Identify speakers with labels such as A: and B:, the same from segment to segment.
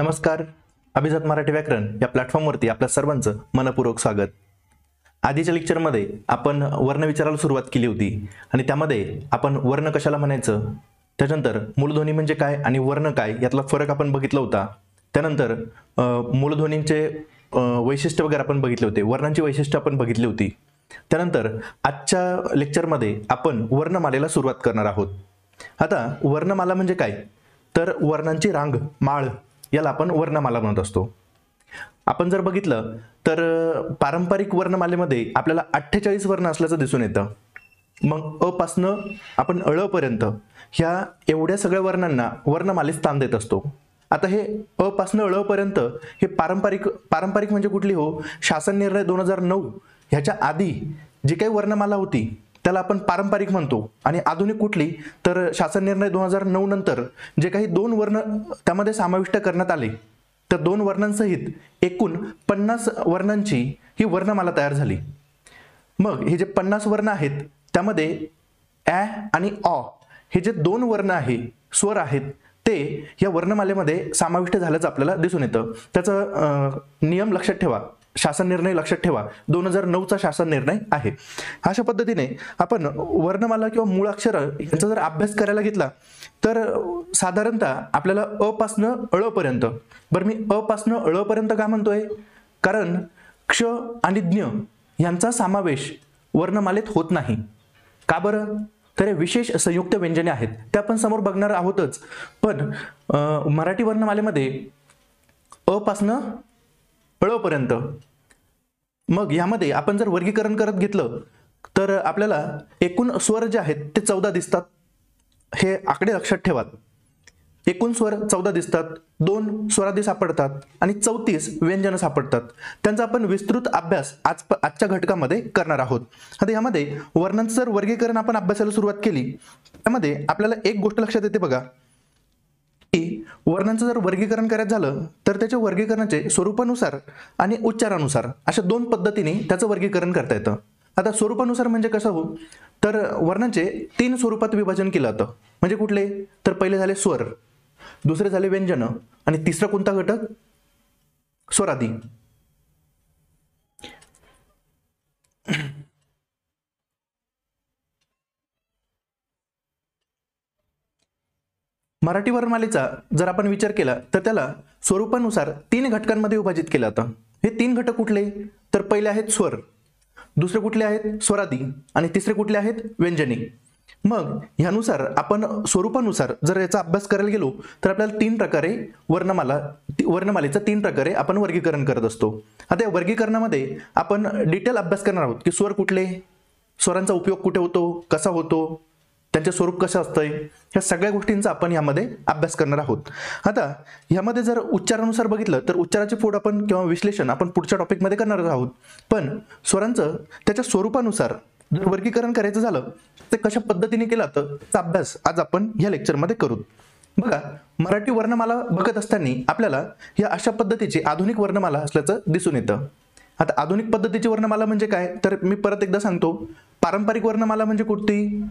A: नमस्कार. अभिजात मराठी व्याकरण या प्लॅटफॉर्मवरती आपल्या सर्वांचं मनपूर्वक स्वागत. आधीच्या लेक्चरमध्ये आपण वर्ण विचारायला सुरुवात केली होती आणि त्यामध्ये आपण वर्ण कशाला म्हणायचं, त्यानंतर मूलध्वनी म्हणजे काय आणि वर्ण काय यातला फरक आपण बघितला होता. त्यानंतर मूलध्वनींचे वैशिष्ट्य वगैरे आपण बघितले होते, वर्णांची वैशिष्ट्य आपण बघितली होती. त्यानंतर आजच्या लेक्चरमध्ये आपण वर्णमालेला सुरुवात करणार आहोत. आता वर्णमाला म्हणजे काय, तर वर्णांची रांग, माळ याला आपण वर्णमाला म्हणत असतो. आपण जर बघितलं तर पारंपरिक वर्णमालेमध्ये आपल्याला 48 वर्ण असल्याचं दिसून येतं. मग अ पासनं आपण अळ पर्यंत ह्या एवढ्या सगळ्या वर्णांना वर्णमालेत स्थान देत असतो. आता हे अ पासनं अळ पर्यंत हे पारंपरिक म्हणजे कुठली हो, शासन निर्णय 2009 ह्याच्या आधी जी काही वर्णमाला होती त्याला आपण पारंपरिक म्हणतो. आणि आधुनिक कुठली, तर शासन निर्णय 2009 नंतर जे काही 2 वर्ण त्यामध्ये समाविष्ट करण्यात आले, तर 2 वर्णांसहित एकूण 50 वर्णांची ही वर्णमाला तयार झाली. मग हे जे 50 वर्ण आहेत त्यामध्ये ॲ आणि ऑ हे जे 2 वर्ण आहे, स्वर आहेत, ते या वर्णमालेमध्ये समाविष्ट झाल्याचं आपल्याला दिसून येतं. त्याचा नियम लक्षात ठेवा, शासन निर्णय लक्षात ठेवा, 2009चा शासन निर्णय आहे. अशा पद्धतीने आपण वर्णमाला किंवा मूळाक्षर यांचा जर अभ्यास करायला घेतला तर साधारणतः आपल्याला अ पासनं अळ पर्यंत, बरं मी अ पासनं अळ पर्यंत का म्हणतोय, कारण क्ष आणि ज्ञ यांचा समावेश वर्णमालेत होत नाही. का बरं, तर हे विशेष संयुक्त व्यंजने आहेत, ते आपण समोर बघणार आहोतच. पण मराठी वर्णमालेमध्ये अ पासनं अळ पर्यंत, मग यामध्ये आपण जर वर्गीकरण करत घेतलं तर आपल्याला एकूण स्वर जे आहेत ते 14 दिसतात. हे आकडे लक्षात ठेवा. एकूण स्वर 14 दिसतात, 2 स्वरादी सापडतात आणि 34 व्यंजन सापडतात. त्यांचा आपण विस्तृत अभ्यास आजच्या घटकामध्ये करणार आहोत. आता यामध्ये वर्णांचं जर वर्गीकरण आपण अभ्यासाला सुरुवात केली, त्यामध्ये आपल्याला एक गोष्ट लक्षात येते बघा, की वर्णांचं जर वर्गीकरण करायचं झालं तर त्याच्या वर्गीकरणाचे स्वरूपानुसार आणि उच्चारानुसार अशा 2 पद्धतीने त्याचं वर्गीकरण करता येतं. आता स्वरूपानुसार म्हणजे कसं हो, तर वर्णांचे 3 स्वरूपात विभाजन केलं जातं. म्हणजे कुठले, तर पहिले झाले स्वर, दुसरे झाले व्यंजन आणि तिसरा कोणता घटक, स्वरादी. मराठी वर्णमालेचा जर आपण विचार केला तर त्याला स्वरूपानुसार 3 घटकांमध्ये विभाजित केलं जातं. हे 3 घटक कुठले, तर पहिले आहेत स्वर, दुसरे कुठले आहेत स्वरादी आणि तिसरे कुठले आहेत व्यंजने. मग ह्यानुसार आपण स्वरूपानुसार जर याचा अभ्यास करायला गेलो तर आपल्याला 3 प्रकारे वर्णमालेचं 3 प्रकारे आपण वर्गीकरण करत असतो. आता या वर्गीकरणामध्ये आपण डिटेल अभ्यास करणार आहोत की स्वर कुठले, स्वरांचा उपयोग कुठे होतो, कसा होतो, त्यांचे स्वरूप कसं असतंय, ह्या सगळ्या गोष्टींचा आपण यामध्ये अभ्यास करणार आहोत. आता यामध्ये जर उच्चारानुसार बघितलं तर उच्चाराची फोड आपण किंवा विश्लेषण आपण पुढच्या टॉपिकमध्ये करणार आहोत. पण स्वरांचं त्याच्या स्वरूपानुसार जर वर्गीकरण करायचं झालं ते कशा पद्धतीने केलं तर त्याचा अभ्यास आज आपण ह्या लेक्चरमध्ये करू. बघा, मराठी वर्णमाला बघत असताना आपल्याला या अशा पद्धतीची आधुनिक वर्णमाला असल्याचं दिसून येतं. आता आधुनिक पद्धतीची वर्णमाला म्हणजे काय, तर मी परत एकदा सांगतो, पारंपरिक वर्णमाला म्हणजे कुठली,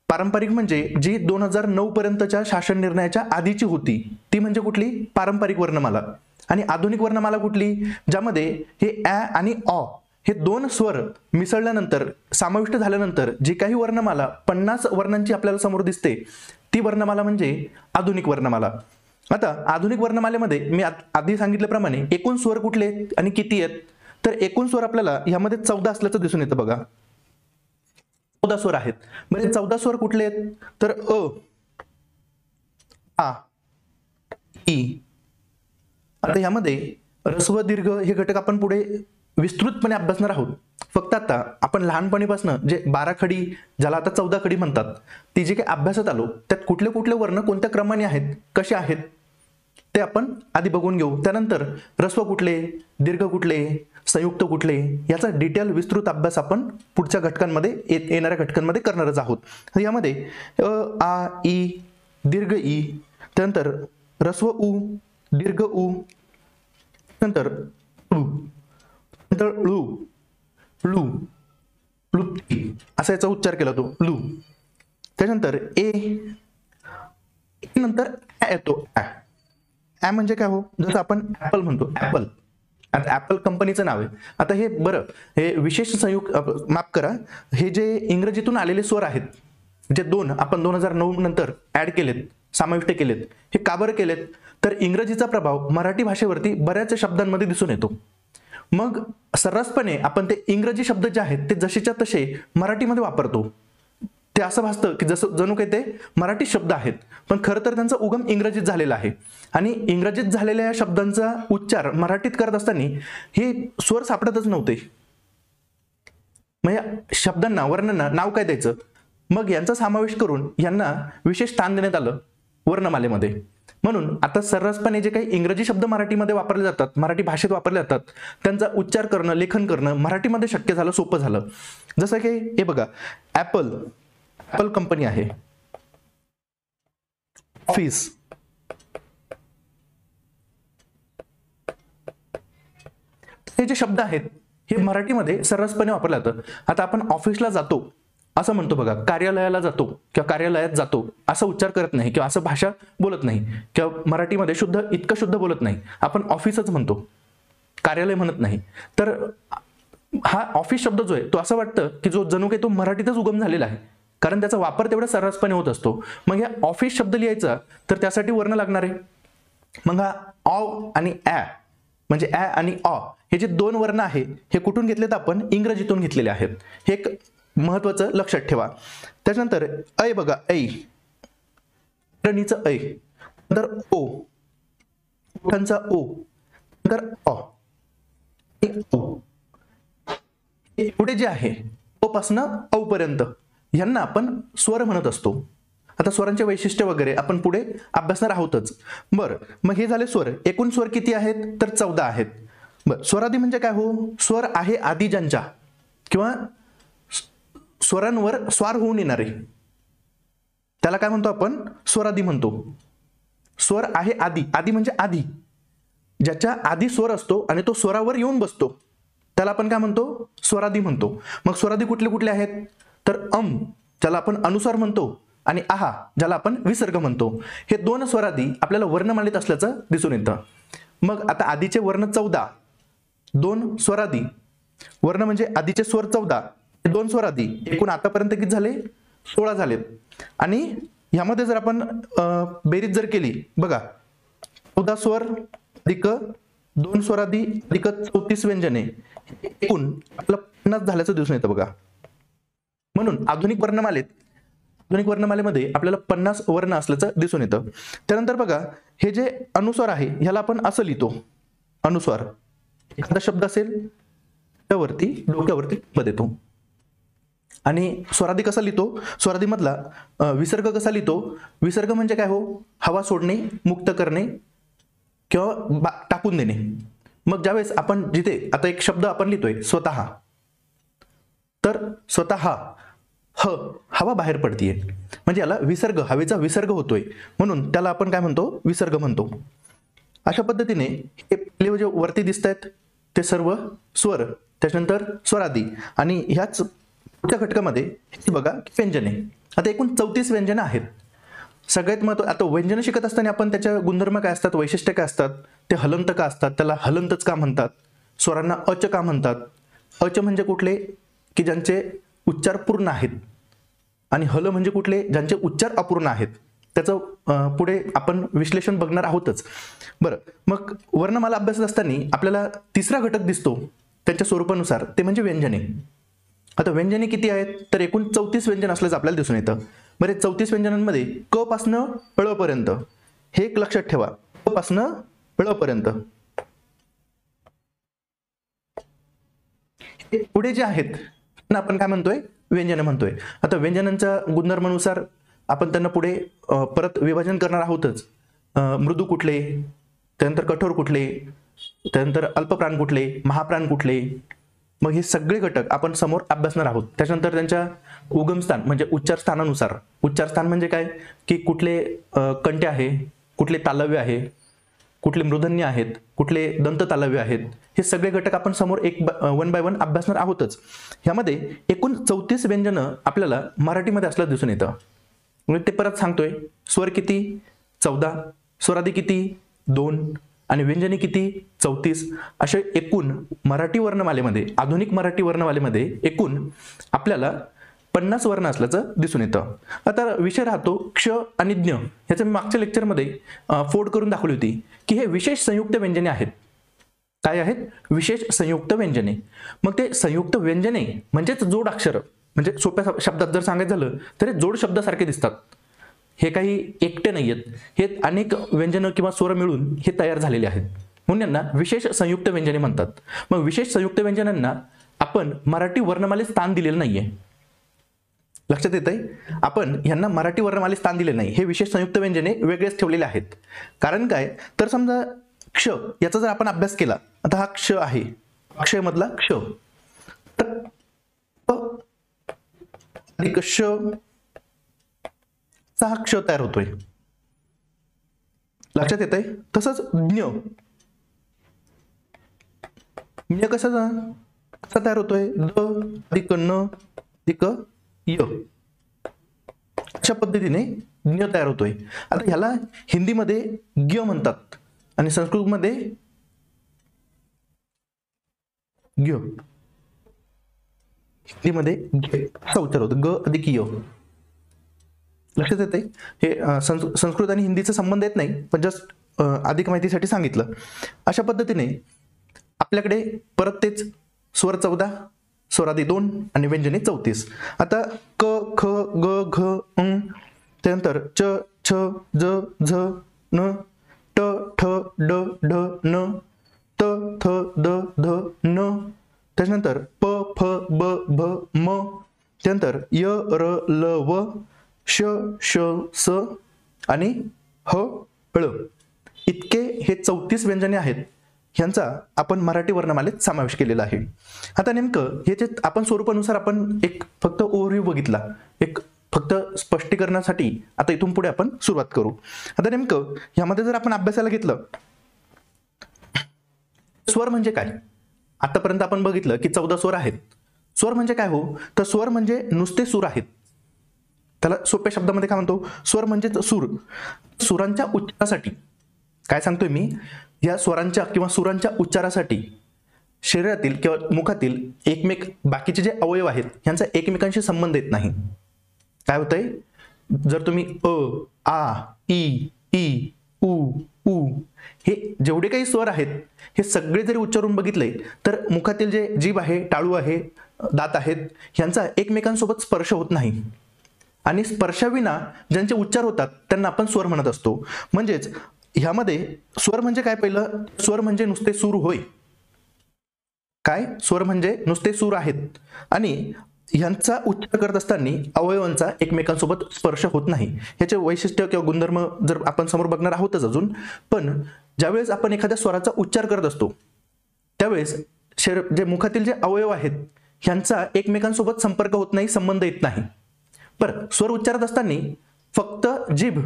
A: पारंपरिक म्हणजे जी 2009 पर्यंतच्या शासन निर्णयाच्या आधीची होती ती म्हणजे कुठली, पारंपरिक वर्णमाला. आणि आधुनिक वर्णमाला कुठली, ज्यामध्ये हे ॲ आणि ऑ हे 2 स्वर मिसळल्यानंतर, समाविष्ट झाल्यानंतर जी काही वर्णमाला 50 वर्णांची आपल्याला समोर दिसते ती वर्णमाला म्हणजे आधुनिक वर्णमाला. आता आधुनिक वर्णमालेमध्ये मी आधी सांगितल्याप्रमाणे एकूण स्वर कुठले आहेत आणि किती आहेत, तर एकूण स्वर आपल्याला यामध्ये 14 असल्याचं दिसून येतं बघा. 14 स्वर आहेत. म्हणजे 14 स्वर कुठले आहेत, तर अ, आ, ई. आता यामध्ये ऱ्हस्व दीर्घ हे घटक आपण पुढे विस्तृतपणे अभ्यासणार आहोत. फक्त आता आपण लहानपणीपासून जे 12 खडी, ज्याला आता 14 खडी म्हणतात, ती जे काही अभ्यासात आलो त्यात कुठले कुठले वर्ण कोणत्या क्रमाने आहेत, कसे आहेत ते आपण आधी बघून घेऊ. त्यानंतर ऱ्हस्व कुठले, दीर्घ कुठले, संयुक्त कुठले, याचा डिटेल विस्तृत अभ्यास आपण पुढच्या घटकांमध्ये येणाऱ्या घटकांमध्ये करणारच आहोत. यामध्ये अ, आ, ई, दीर्घ ई, त्यानंतर ऱ्हस्व उ, दीर्घ उ, नंतर ळू, नंतर ळू, ळू, ळुप्ती असा याचा उच्चार केला तो ळू. त्यानंतर ए, नंतर ॲ येतो ॲ. ॲ म्हणजे काय हो, जसं आपण ॲपल म्हणतो, ॲपल. आता ॲपल कंपनीचं नाव आहे. आता हे बरं, हे विशेष संयुक्त, माफ करा, हे जे इंग्रजीतून आलेले स्वर आहेत, जे दोन आपण 2009 नंतर ऍड केलेत, समाविष्ट केलेत, हे का बरं केलेत, तर इंग्रजीचा प्रभाव मराठी भाषेवरती बऱ्याच शब्दांमध्ये दिसून येतो. मग सर्रासपणे आपण ते इंग्रजी शब्द जे आहेत ते जसेच्या तसे मराठीमध्ये वापरतो. ते असं भासतं की जसं जणू काही ते मराठी शब्द आहेत, पण खरं तर त्यांचा उगम इंग्रजीत झालेला आहे. आणि इंग्रजीत झालेल्या या शब्दांचा उच्चार मराठीत करत असताना हे स्वर सापडतच नव्हते. मग या शब्दांना, वर्णांना नाव काय द्यायचं? मग यांचा समावेश करून यांना विशेष स्थान देण्यात आलं वर्णमालेमध्ये. म्हणून आता सर्रासपणे जे काही इंग्रजी शब्द मराठीमध्ये वापरले जातात, मराठी भाषेत वापरले जातात, त्यांचा उच्चार करणं, लेखन करणं मराठीमध्ये शक्य झालं, सोपं झालं. जसं की हे बघा, ॲपल, ॲपल कंपनी आहे. ऑफिस, हे जे शब्द आहेत हे मराठीमध्ये सर्रासपणे वापरले जातात. आता आपण ऑफिसला जातो असं म्हणतो बघा, कार्यालयाला जातो किंवा कार्यालयात जातो असं उच्चार करत नाही, किंवा असं भाषा बोलत नाही, किंवा मराठीमध्ये शुद्ध, इतकं शुद्ध बोलत नाही. आपण ऑफिसच म्हणतो, कार्यालय म्हणत नाही. तर हा ऑफिस शब्द जो आहे तो असं वाटतं की जो जणू काही तो मराठीतच उगम झालेला आहे, कारण त्याचा वापर तेवढा सर्रासपणे होत असतो. मग या ऑफिस शब्द लिहायचा तर त्यासाठी वर्ण लागणार आहे. मग हा ऑ आणि ॲ, म्हणजे ॲ आणि ऑ, हे जे दोन वर्ण आहे हे कुठून घेतलेत? आपण इंग्रजीतून घेतलेले आहेत. हे एक महत्वाचं लक्षात ठेवा. त्याच्यानंतर ऐ बघा, ऐ, रणीचं ऐ, नंतर ओ, ओठांचा ओ, नंतर अ, पुढे जे आहे ओ पासनं औ पर्यंत यांना आपण स्वर म्हणत असतो. आता स्वरांचे वैशिष्ट्य वगैरे आपण पुढे अभ्यासणार आहोतच. बरं, मग हे झाले स्वर. एकूण स्वर किती आहेत? तर 14 आहेत. बरं, स्वरादी म्हणजे काय हो? स्वर आहे आधी ज्यांच्या, किंवा स्वरांवर स्वार होऊन येणारे, त्याला काय म्हणतो आपण? स्वरादी म्हणतो. स्वर आहे आधी, आधी म्हणजे आधी, ज्याच्या आधी स्वर असतो आणि तो स्वरावर येऊन बसतो, त्याला आपण काय म्हणतो? स्वरादी म्हणतो. मग स्वरादी कुठले कुठले आहेत? तर ज्याला आपण अनुस्वार म्हणतो, आणि आहा, ज्याला आपण विसर्ग म्हणतो. हे दोन स्वरादी आपल्याला वर्णमालेत असल्याचं दिसून येतं. मग आता आधीचे वर्ण 14, दोन स्वरादी, वर्ण म्हणजे आधीचे स्वर 14, दोन स्वरादी, एकूण आतापर्यंत किती झाले? 16 झालेत. आणि ह्यामध्ये जर आपण बेरीज जर केली, बघा, 14 स्वर अधिक 2 स्वरादी अधिक 34 व्यंजने, एकूण आपल्याला 50 झाल्याचं दिसून येतं बघा. म्हणून आधुनिक वर्णमालेमध्ये आपल्याला 50 वर्ण असल्याचं दिसून येतं. त्यानंतर बघा, हे जे अनुस्वार आहे ह्याला आपण असं लिहितो. अनुस्वार, एखादा शब्द असेल त्यावरती डोक्यावरती पद येतो. आणि स्वरादी कसा लिहितो? स्वरादी मधला विसर्ग कसा लिहितो? विसर्ग म्हणजे काय हो? हवा सोडणे, मुक्त करणे किंवा टाकून देणे. मग ज्यावेळेस आपण जिथे आता एक शब्द आपण लिहितोय स्वतः, तर स्वतः हवा बाहेर पडतीये, म्हणजे याला विसर्ग, हवेचा विसर्ग होतोय, म्हणून त्याला आपण काय म्हणतो? विसर्ग म्हणतो. अशा पद्धतीने हे पहिले जे वरती दिसत आहेत ते सर्व स्वर, त्याच्यानंतर स्वरादी, आणि ह्याच पुढच्या घटकामध्ये बघा व्यंजने. आता एकूण 34 व्यंजने आहेत. सगळ्यात महत्त्वाचं, आता व्यंजन शिकत असताना आपण त्याच्या गुणधर्म काय असतात, वैशिष्ट्य काय असतात, ते हलंत का असतात, त्याला हलंतच का म्हणतात, स्वरांना अच का म्हणतात? अच म्हणजे कुठले? की ज्यांचे उच्चार पूर्ण आहेत. आणि हल म्हणजे कुठले? ज्यांचे उच्चार अपूर्ण आहेत. त्याचं पुढे आपण विश्लेषण बघणार आहोतच. बरं, मग वर्णमाला अभ्यासत असताना आपल्याला तिसरा घटक दिसतो त्यांच्या स्वरूपानुसार, ते म्हणजे व्यंजने. आता व्यंजने किती आहेत? तर एकूण 34 व्यंजन असल्याचं आपल्याला दिसून येतं. बरे, 34 व्यंजनांमध्ये क पासनं ळ पर्यंत, हे एक लक्षात ठेवा, क पासनं ळ पर्यंत. पुढे जे आहेत आपण काय म्हणतोय? व्यंजन म्हणतोय. आता व्यंजनांच्या गुणधर्मानुसार आपण त्यांना पुढे परत विभाजन करणार आहोतच. मृदू कुठले, त्यानंतर कठोर कुठले, त्यानंतर अल्पप्राण कुठले, महाप्राण कुठले, मग हे सगळे घटक आपण समोर अभ्यासणार आहोत. त्याच्यानंतर त्यांच्या उगमस्थान म्हणजे उच्चार स्थानानुसार, उच्चार स्थान म्हणजे काय? की कुठले कंठ्य आहे, कुठले तालव्य आहे, कुठले मूर्धन्य आहेत, कुठले दंत तालव्य आहेत, हे सगळे घटक आपण समोर वन बाय वन अभ्यासणार आहोतच. ह्यामध्ये एकूण 34 व्यंजनं आपल्याला मराठीमध्ये असल्याचं दिसून येतं. म्हणजे ते परत सांगतोय, स्वर किती? 14, स्वरादी किती? 2 आणि व्यंजने किती 34. असे एकूण मराठी वर्णमालेमध्ये, आधुनिक मराठी वर्णमालेमध्ये एकूण आपल्याला 50 वर्ण असल्याचं दिसून येतं. आता विषय राहतो क्ष आणि ज्ञ. ह्याचं मी मागच्या लेक्चरमध्ये फोड करून दाखवली होती की हे विशेष संयुक्त व्यंजने आहेत. काय आहेत? विशेष संयुक्त व्यंजने. मग ते संयुक्त व्यंजने म्हणजेच जोड अक्षर, म्हणजे सोप्या शब्दात जर सांगायचं झालं तर हे जोड शब्दासारखे दिसतात. हे काही एकटे नाही आहेत, हे अनेक व्यंजनं किंवा स्वर मिळून हे तयार झालेले आहेत, म्हणून यांना विशेष संयुक्त व्यंजने म्हणतात. मग विशेष संयुक्त व्यंजनांना आपण मराठी वर्णमालेत स्थान दिलेलं नाहीये. लक्षात येतंय? आपण यांना मराठी वर्णमालेत स्थान दिले नाही. हे विशेष संयुक्त व्यंजने वेगळेच ठेवलेले आहेत. कारण काय तर समजा क्ष याचा जर आपण अभ्यास केला, आता हा क्ष आहे, अक्षय मधला क्ष, तर अधिक श चा हा क्ष तयार होतोय. लक्षात येतंय? तसंच ज्ञ, ज्ञ कसा तयार होतोय? द अधिक न अधिक य, अशा पद्धतीने ज्ञ तयार होतोय. आता ह्याला हिंदीमध्ये ज्ञ म्हणतात आणि संस्कृतमध्ये ज्ञ, हिंदीमध्ये असा उच्चार होतो, ग अधिक य. लक्षात येते? हे संस्कृत आणि हिंदीचा संबंध येत नाही, पण जस्ट अधिक माहितीसाठी सांगितलं. अशा पद्धतीने आपल्याकडे परत तेच स्वर 14, स्वरादी 2 आणि व्यंजने 34. आता क ख ग घ ङ, त्यानंतर च छ ज झ न, ट ठ ड ढ न, त थ द ध न, त्याच्यानंतर प फ ब भ म, त्यानंतर य र ल व, श श स आणि ह ळ. इतके हे 34 व्यंजने आहेत. ह्यांचा आपण मराठी वर्णमालेत समावेश केलेला आहे. आता नेमकं हे जे आपण स्वरूपानुसार आपण एक फक्त ओव्हरव्ह्यू बघितला, एक फक्त स्पष्टीकरणासाठी आता इथून पुढे आपण सुरुवात करू. आता नेमकं ह्यामध्ये जर आपण अभ्यासाला घेतलं, स्वर म्हणजे काय? आतापर्यंत आपण बघितलं की 14 स्वर आहेत. स्वर म्हणजे काय हो? तर स्वर म्हणजे नुसते सूर आहेत. त्याला सोप्या शब्दामध्ये काय म्हणतो? स्वर म्हणजे सूर. सुरांच्या उच्चारासाठी काय सांगतोय मी? या स्वरांच्या किंवा सुरांच्या उच्चारासाठी शरीरातील किंवा मुखातील एकमेक बाकीचे जे अवयव आहेत यांचा एकमेकांशी संबंध येत नाही. काय होतंय? जर तुम्ही अ, आ, ई, ई, उ, ऊ हे जेवढे काही स्वर आहेत हे सगळे जरी उच्चारून बघितले तर मुखातील जे जीभ आहे, टाळू आहे, दात आहेत, यांचा एकमेकांसोबत स्पर्श होत नाही. आणि स्पर्शाविना ज्यांचे उच्चार होतात त्यांना आपण स्वर म्हणत असतो. म्हणजेच ह्यामध्ये स्वर म्हणजे काय? पहिलं, स्वर म्हणजे नुसते सूर होय. काय? स्वर म्हणजे नुसते सूर आहेत आणि ह्यांचा उच्चार करत असताना अवयवांचा एकमेकांसोबत स्पर्श होत नाही. ह्याचे वैशिष्ट्य किंवा गुणधर्म जर आपण समोर बघणार आहोतच अजून, पण ज्यावेळेस आपण एखाद्या स्वराचा उच्चार करत असतो त्यावेळेस जे मुखातील जे अवयव आहेत ह्यांचा एकमेकांसोबत संपर्क होत नाही, संबंध येत नाही. बरं, स्वर उच्चारत असताना फक्त जीभ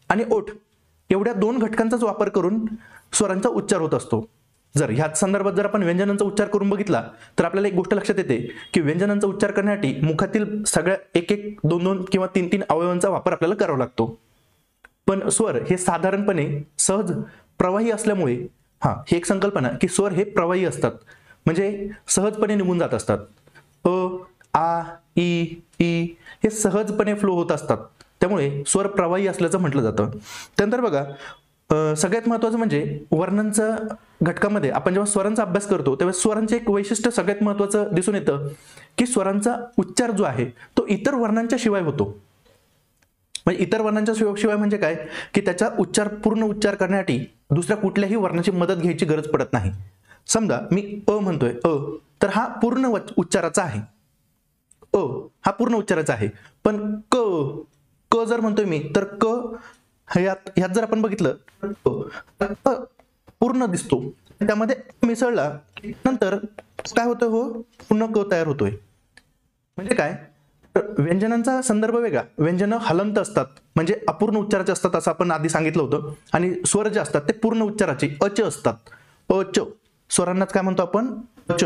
A: आणि ओठ एवढ्या 2 घटकांचाच वापर करून स्वरांचा उच्चार होत असतो. जर ह्याच संदर्भात जर आपण व्यंजनांचा उच्चार करून बघितला तर आपल्याला एक गोष्ट लक्षात येते की व्यंजनांचा उच्चार करण्यासाठी मुखातील सगळ्या 1-1, 2-2 किंवा 3-3 अवयवांचा वापर आपल्याला करावा लागतो. पण स्वर हे साधारणपणे सहज प्रवाही असल्यामुळे, ही एक संकल्पना की स्वर हे प्रवाही असतात, म्हणजे सहजपणे निघून जात असतात. अ, आ, ई, ई हे सहजपणे फ्लो होत असतात. त्यामुळे स्वर प्रवाही असल्याचं म्हटलं जातं. त्यानंतर बघा, सगळ्यात महत्त्वाचं म्हणजे वर्णांच्या घटकामध्ये आपण जेव्हा स्वरांचा अभ्यास करतो तेव्हा स्वरांचे एक वैशिष्ट्य सगळ्यात महत्त्वाचं दिसून येतं की स्वरांचा उच्चार जो आहे तो इतर वर्णांच्या शिवाय होतो. म्हणजे इतर वर्णांच्या शिवाय म्हणजे काय की त्याचा उच्चार, पूर्ण उच्चार करण्यासाठी दुसऱ्या कुठल्याही वर्णाची मदत घ्यायची गरज पडत नाही. समजा मी अ म्हणतोय, तर हा पूर्ण उच्चाराचा आहे. हा पूर्ण उच्चाराचा आहे. पण क जर म्हणतोय मी तर क ह्यात जर आपण बघितलं पूर्ण दिसतो, त्यामध्ये मिसळला नंतर काय होतं हो? पूर्ण क तयार होतोय. म्हणजे काय? व्यंजनांचा संदर्भ वेगळा. व्यंजन हलंत असतात म्हणजे अपूर्ण उच्चाराचे असतात असं आपण आधी सांगितलं होतं, आणि स्वर जे असतात ते पूर्ण उच्चाराचे अच असतात. अच स्वरांनाच काय म्हणतो आपण? अच.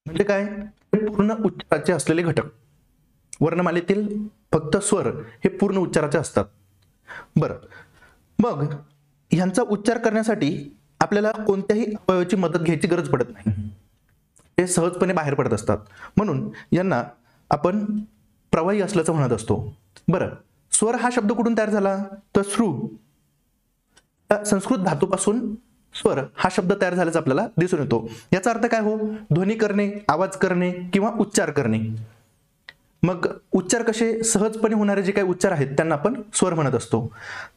A: म्हणजे काय? पूर्ण उच्चाराचे असलेले घटक. वर्णमालेतील फक्त स्वर हे पूर्ण उच्चाराचे असतात. बरं, मग ह्यांचा उच्चार करण्यासाठी आपल्याला कोणत्याही अवयवाची मदत घ्यायची गरज पडत नाही, ते सहजपणे बाहेर पडत असतात. म्हणून यांना आपण प्रवाही असल्याचं म्हणत असतो. बरं, स्वर हा शब्द कुठून तयार झाला? तर श्रू, संस्कृत धातूपासून स्वर हा शब्द तयार झाल्याचा आपल्याला दिसून येतो. याचा अर्थ काय हो? ध्वनी करणे, आवाज करणे किंवा उच्चार करणे. मग उच्चार कसे? सहजपणे होणारे जे काही उच्चार आहेत त्यांना आपण स्वर म्हणत असतो.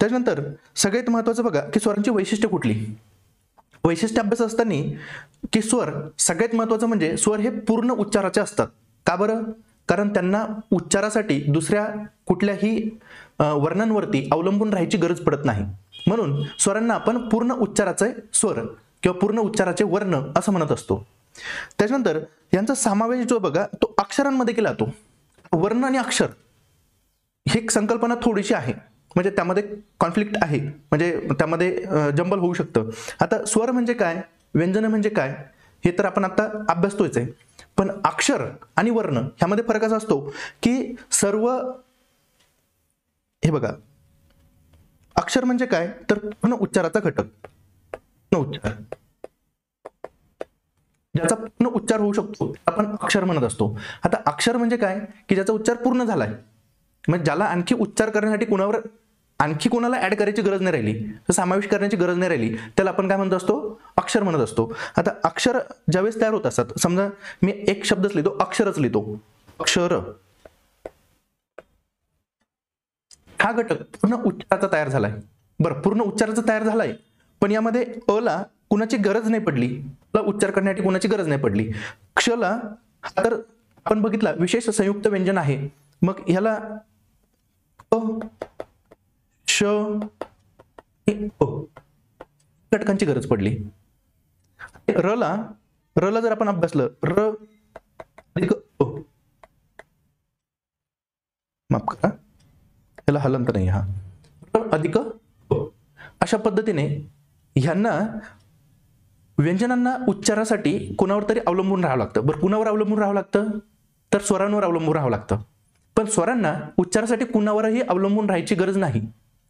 A: त्याच्यानंतर सगळ्यात महत्त्वाचं बघा की स्वरांची वैशिष्ट्य कुठली. वैशिष्ट्य अभ्यास असताना की स्वर सगळ्यात महत्त्वाचं म्हणजे स्वर हे पूर्ण उच्चाराचे असतात. का बरं? कारण त्यांना उच्चारासाठी दुसऱ्या कुठल्याही वर्णांवरती अवलंबून राहायची गरज पडत नाही. म्हणून स्वरांना आपण पूर्ण उच्चाराचे स्वर किंवा पूर्ण उच्चाराचे वर्ण असं म्हणत असतो. त्याच्यानंतर यांचा समावेश जो बघा तो अक्षरांमध्ये केला जातो. वर्ण आणि अक्षर ही एक संकल्पना थोडीशी आहे, म्हणजे त्यामध्ये कॉन्फ्लिक्ट आहे, म्हणजे त्यामध्ये जंबल होऊ शकतं. आता स्वर म्हणजे काय, व्यंजन म्हणजे काय हे तर आपण आता अभ्यासतोयच आहे. पण अक्षर आणि वर्ण ह्यामध्ये फरक असा असतो की सर्व, हे बघा, अक्षर म्हणजे काय तर पूर्ण उच्चाराचा घटक, पूर्ण उच्चार, ज्याचा पूर्ण उच्चार होऊ शकतो आपण अक्षर म्हणत असतो. आता अक्षर म्हणजे काय की ज्याचा उच्चार पूर्ण झालाय, म्हणजे ज्याला आणखी उच्चार करण्यासाठी आणखी कोणाला ऍड करायची गरज नाही राहिली, समावेश करण्याची गरज नाही राहिली, त्याला आपण काय म्हणत असतो? अक्षर म्हणत असतो. आता अक्षर ज्यावेळेस तयार होत असतात, समजा मी एक शब्दच लिहितो, अक्षरच लिहितो, अक्षर, हा घटक पूर्ण उच्चाराचा तयार झालाय. बरं, पूर्ण उच्चाराचा तयार झालाय, पण यामध्ये अ ला कुणाची गरज नाही पडली, ला उच्चार करण्यासाठी कुणाची गरज नाही पडली. क्षला हा तर आपण बघितला विशेष संयुक्त व्यंजन आहे, मग ह्याला अ, श, घटकांची गरज पडली. र ला जर आपण अभ्यासलं, र अधिक अ, माफ करा याला हलंत नाही, हा र अधिक अ, अशा पद्धतीने ह्यांना व्यंजनांना उच्चारासाठी कुणावर तरी अवलंबून राहावं लागतं. बरं, कुणावर अवलंबून राहावं लागतं तर स्वरांवर अवलंबून राहावं लागतं. पण स्वरांना उच्चारासाठी कुणावरही अवलंबून राहायची गरज नाही.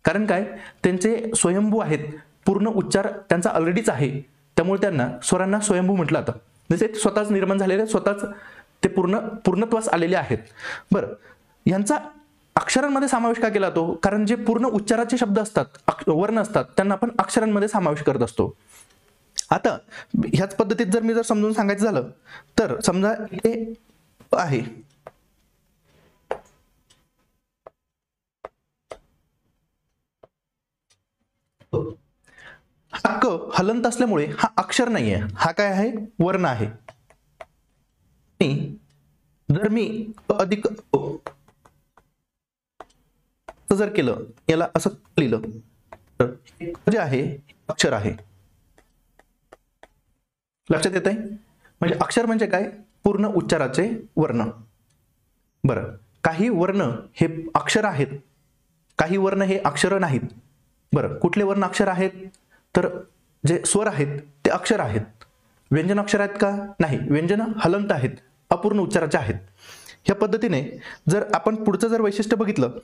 A: कारण काय, त्यांचे स्वयंभू आहेत, पूर्ण उच्चार त्यांचा ऑलरेडीच आहे, त्यामुळे त्यांना स्वरांना स्वयंभू म्हटलं जातं. जसे स्वतःच निर्माण झालेले, स्वतःच ते पूर्णत्वास आलेले आहेत. बरं, यांचा अक्षरांमध्ये समावेश का केला जातो? कारण जे पूर्ण उच्चाराचे शब्द असतात, वर्ण असतात, त्यांना आपण अक्षरांमध्ये समावेश करत असतो. आता ह्याच पद्धतीत जर मी समजून सांगायचं झालं तर समजा इथे आहे, हा क हलंत असल्यामुळे हा अक्षर नाहीये, हा काय आहे? वर्ण आहे. जर मी अधिक जर केलं, याला असं लिहिलं तर जे आहे अक्षर आहे. लक्षात येत आहे? म्हणजे अक्षर म्हणजे काय? पूर्ण उच्चाराचे वर्ण. बरं, काही वर्ण हे अक्षर आहेत, काही वर्ण हे अक्षर नाहीत. बरं, कुठले वर्ण अक्षर आहेत? तर जे स्वर आहेत ते अक्षर आहेत. व्यंजन अक्षर आहेत का? नाही, व्यंजन हलंत आहेत, अपूर्ण उच्चाराचे आहेत. ह्या पद्धतीने जर आपण पुढचं जर वैशिष्ट्य बघितलं,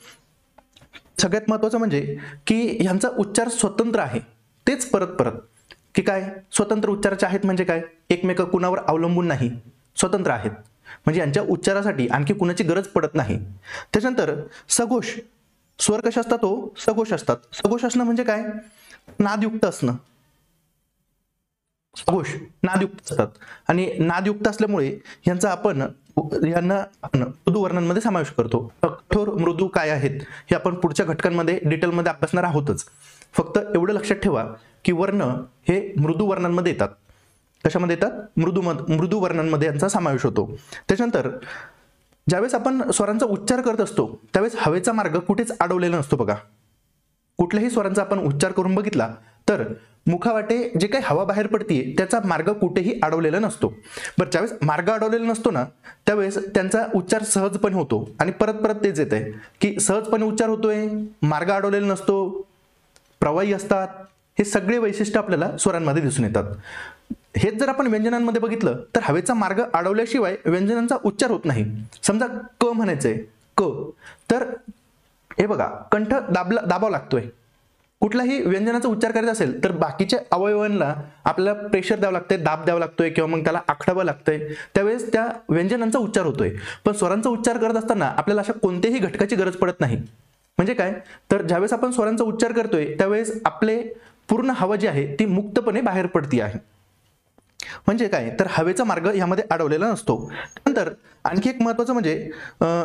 A: सगळ्यात महत्त्वाचं म्हणजे की ह्यांचा उच्चार स्वतंत्र आहे. तेच परत की काय स्वतंत्र उच्चाराचे आहेत म्हणजे काय? एकमेक कुणावर अवलंबून नाही, स्वतंत्र आहेत, म्हणजे यांच्या उच्चारासाठी आणखी कुणाची गरज पडत नाही. त्याच्यानंतर सघोष स्वर कसे असतात? तो सघोष असतात. सघोष असणं म्हणजे काय? नादयुक्त असणं. सघोष नादयुक्त असतात आणि नादयुक्त असल्यामुळे यांना आपण मृदू वर्णांमध्ये समावेश करतो. कठोर मृदू काय आहेत हे आपण पुढच्या घटकांमध्ये डिटेलमध्ये अभ्यासणार आहोतच. फक्त एवढं लक्षात ठेवा की वर्ण हे मृदू वर्णांमध्ये येतात. कशामध्ये येतात? मृदू वर्णांमध्ये यांचा समावेश होतो. त्याच्यानंतर ज्यावेळेस आपण स्वरांचा उच्चार करत असतो त्यावेळेस हवेचा मार्ग कुठेच अडवलेला नसतो. बघा, कुठल्याही स्वरांचा आपण उच्चार करून बघितला तर मुखावाटे जे काही हवा बाहेर पडतीये त्याचा मार्ग कुठेही अडवलेला नसतो. बरं, ज्यावेळेस मार्ग अडवलेला नसतो ना त्यावेळेस त्यांचा उच्चार सहजपणे होतो. आणि परत तेच येत आहे की सहजपणे उच्चार होतोय, मार्ग अडवलेला नसतो, प्रवाही असतात. हे सगळे वैशिष्ट्य आपल्याला स्वरांमध्ये दिसून येतात. हेच जर आपण व्यंजनांमध्ये बघितलं तर हवेचा मार्ग अडवल्याशिवाय व्यंजनांचा उच्चार होत नाही. समजा क म्हणायचंय, क, तर हे बघा कंठ दाबावा लागतोय. कुठलाही व्यंजनाचा उच्चार करायचा असेल तर बाकीच्या अवयवांना आपल्याला प्रेशर द्यावं लागतंय, दाब द्यावा लागतोय किंवा मग त्याला आखडावं लागतंय, त्यावेळेस त्या व्यंजनांचा उच्चार होतोय. पण स्वरांचा उच्चार करत असताना आपल्याला अशा कोणत्याही घटकाची गरज पडत नाही. म्हणजे काय, तर ज्यावेळेस आपण स्वरांचा उच्चार करतोय त्यावेळेस आपले पूर्ण हवा जी आहे ती मुक्तपणे बाहेर पडती आहे. म्हणजे काय, तर हवेचा मार्ग यामध्ये अडवलेला नसतो. नंतर आणखी एक महत्वाचं म्हणजे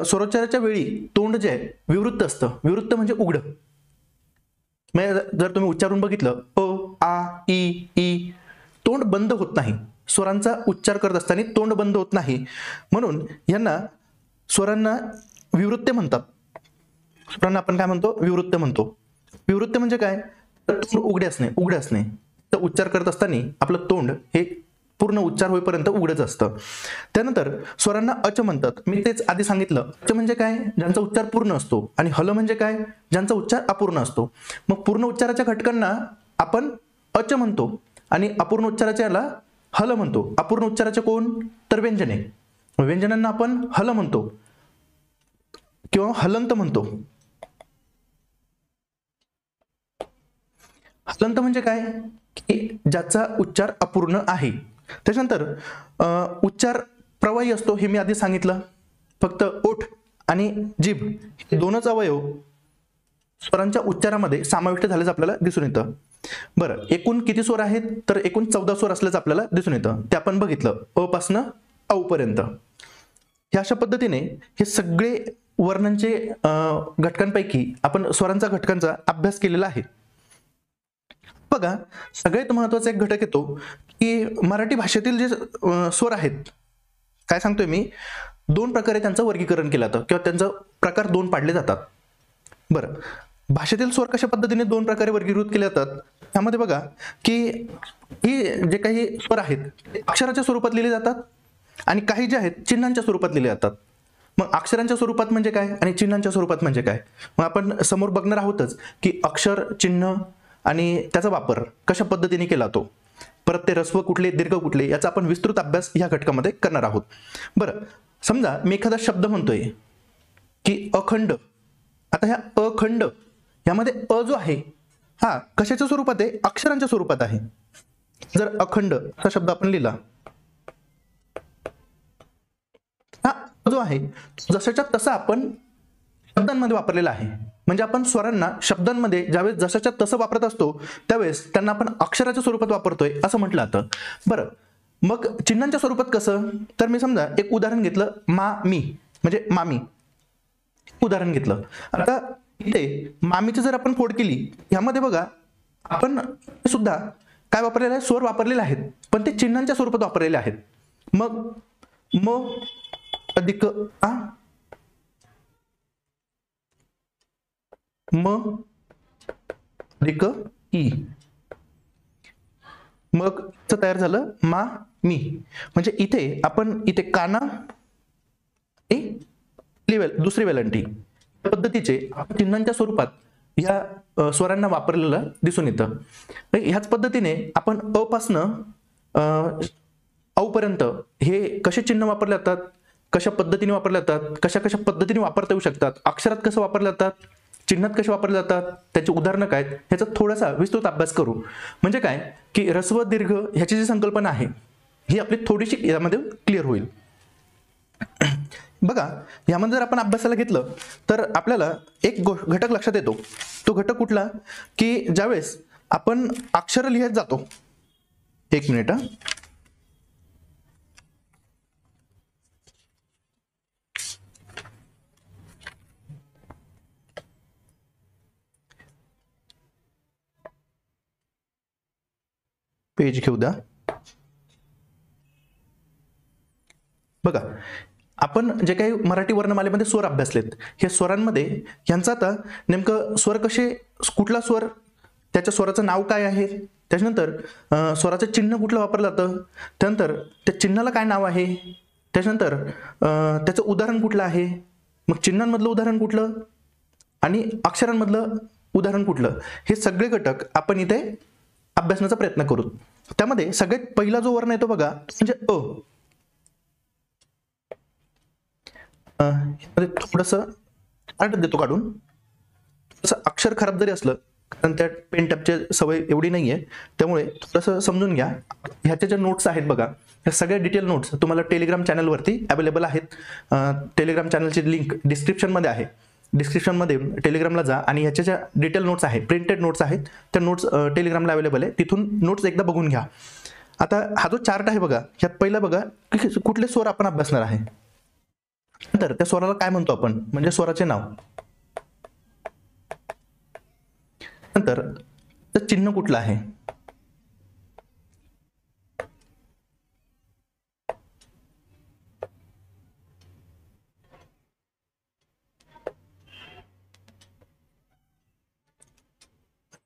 A: स्वरोच्चाराच्या वेळी तोंड जे आहे विवृत्त असतं. विवृत्त म्हणजे उघडं. जर तुम्ही उच्चारून बघितलं अ, आ, ई, तोंड बंद होत नाही. स्वरांचा उच्चार करत असताना तोंड बंद होत नाही, म्हणून यांना स्वरांना विवृत्त म्हणतात. स्वरांना आपण काय म्हणतो, विवृत्त म्हणतो. विवृत्त म्हणजे काय, तर तोंड उघडे असणे. तर उच्चार करत असताना आपलं तोंड हे पूर्ण उच्चार होईपर्यंत उघडच असतं. त्यानंतर स्वरांना अच म्हणतात. मी तेच आधी सांगितलं. अच म्हणजे काय, ज्यांचा उच्चार पूर्ण असतो, आणि हल म्हणजे काय, ज्यांचा उच्चार अपूर्ण असतो. मग पूर्ण उच्चाराच्या घटकांना आपण अच म्हणतो आणि अपूर्ण उच्चाराच्याला हल म्हणतो. अपूर्ण उच्चाराचे कोण, तर व्यंजने. व्यंजनांना आपण हल म्हणतो किंवा हलंत म्हणतो. हलंत म्हणजे काय, की ज्याचा उच्चार अपूर्ण आहे. त्याच्यानंतर उच्चार प्रवाही असतो, हे मी आधी सांगितलं. फक्त ओठ आणि जीभ हे दोनच अवयव स्वरांच्या उच्चारामध्ये समाविष्ट झाल्याचं आपल्याला दिसून येतं. बरं, एकूण किती स्वर आहेत, तर एकूण 14 स्वर असल्याचं आपल्याला दिसून येतं. ते आपण बघितलं, अ पासनं औ पर्यंत. ह्या अशा पद्धतीने हे सगळे वर्णांचे घटकांपैकी आपण स्वरांचा घटकांचा अभ्यास केलेला आहे. बघा, सगळ्यात महत्वाचा एक घटक येतो की मराठी भाषेतील जे स्वर आहेत, काय सांगतोय मी, दोन प्रकारे त्यांचं वर्गीकरण केलं जातं किंवा त्यांचा प्रकार दोन पाडले जातात. बरं, भाषेतील स्वर कशा पद्धतीने दोन प्रकारे वर्गीकृत केले जातात, त्यामध्ये बघा की ही जे काही स्वर आहेत ते अक्षराच्या स्वरूपात लिहिले जातात आणि काही जे आहेत चिन्हांच्या स्वरूपात लिहिले जातात. मग अक्षरांच्या स्वरूपात म्हणजे काय आणि चिन्हांच्या स्वरूपात म्हणजे काय, मग आपण समोर बघणार आहोतच की अक्षर, चिन्ह आणि त्याचा वापर कशा पद्धतीने केला जातो. परत ते रस्व कुठले, दीर्घ कुठले, याचा आपण विस्तृत अभ्यास या घटकामध्ये करणार आहोत. बरं, समजा मी एखादा शब्द म्हणतोय की अखंड. आता ह्या अखंड यामध्ये अ जो आहे हा कशाच्या स्वरूपात आहे, अक्षरांच्या स्वरूपात आहे. जर अखंड असा शब्द आपण लिहिला, हा जो आहे जसाच्या तसा आपण शब्दांमध्ये वापरलेला आहे. म्हणजे आपण स्वरांना शब्दांमध्ये ज्यावेळेस जशाच्या तसं वापरत असतो त्यावेळेस त्यांना आपण अक्षराच्या स्वरूपात वापरतोय असं म्हटलं जातं. बरं, मग चिन्हांच्या स्वरूपात कसं, तर मी समजा एक उदाहरण घेतलं, मा मी म्हणजे मामी उदाहरण घेतलं. आता इथे मामीची जर आपण फोड केली, ह्यामध्ये बघा आपण सुद्धा काय वापरलेलं आहे, स्वर वापरलेले आहेत, पण ते चिन्हांच्या स्वरूपात वापरलेले आहेत. मग म अधिक आ, म अधिक ई, मग तयार झालं मा मी. म्हणजे इथे आपण इथे काना दुसरी वेलांटी पद्धतीचे चिन्हांच्या स्वरूपात या स्वरांना वापरलेलं दिसून येतं. ह्याच पद्धतीने आपण अ पासनं औ पर्यंत हे कसे चिन्ह वापरले जातात, कशा पद्धतीने वापरले जातात, कशा कशा पद्धतीने वापरता येऊ शकतात, अक्षरात कसं वापरले जातात, चिन्हात कसे वापरले जातात, त्याची उदाहरणं काय, ह्याचा थोडासा विस्तृत अभ्यास करू. म्हणजे काय की ऱ्हस्व दीर्घ ह्याची जी संकल्पना आहे ही आपली थोडीशी यामध्ये क्लिअर होईल. बघा, यामध्ये जर आपण अभ्यासाला घेतलं तर आपल्याला एक घटक लक्षात येतो. तो घटक कुठला, की ज्यावेळेस आपण अक्षर लिहित जातो, एक मिनिट, पेज घेऊ द्या. बघा, आपण जे काही मराठी वर्णमालेमध्ये स्वर अभ्यासलेत, हे स्वरांमध्ये ह्यांचा आता नेमकं स्वर कसे, कुठला स्वर, त्याच्या स्वराचं नाव काय आहे, त्याच्यानंतर स्वराचं चिन्ह कुठलं वापरलं जातं, त्यानंतर त्या चिन्हाला काय नाव आहे, त्याच्यानंतर त्याचं उदाहरण कुठलं आहे, मग चिन्हांमधलं उदाहरण कुठलं आणि अक्षरांमधलं उदाहरण कुठलं, हे सगळे घटक आपण इथे अभ्यासण्याचा प्रयत्न करू. त्यामध्ये सगळ्यात पहिला जो वर्ण येतो बघा म्हणजे अ. थोडंसं आठ देतो काढून. तसं अक्षर खराब जरी असलं कारण त्या पेन टॅपची सवय एवढी नाही आहे, त्यामुळे थोडंसं समजून घ्या. ह्याच्या ज्या नोट्स आहेत बघा, ह्या सगळ्या डिटेल नोट्स तुम्हाला टेलिग्राम चॅनलवरती अवेलेबल आहेत. टेलिग्राम चॅनलची लिंक डिस्क्रिप्शनमध्ये आहे. डिस्क्रिप्शनमध्ये टेलिग्रामला जा आणि ह्याच्या ज्या डिटेल नोट्स आहेत, प्रिंटेड नोट्स आहेत, त्या नोट्स टेलिग्रामला अवेलेबल आहे. तिथून नोट्स एकदा बघून घ्या. आता हा जो चार्ट आहे बघा, ह्यात पहिला बघा की कुठले स्वर आपण अभ्यासणार आहे. नंतर त्या स्वराला काय म्हणतो आपण, म्हणजे स्वराचे नाव. नंतर तर चिन्ह कुठलं आहे,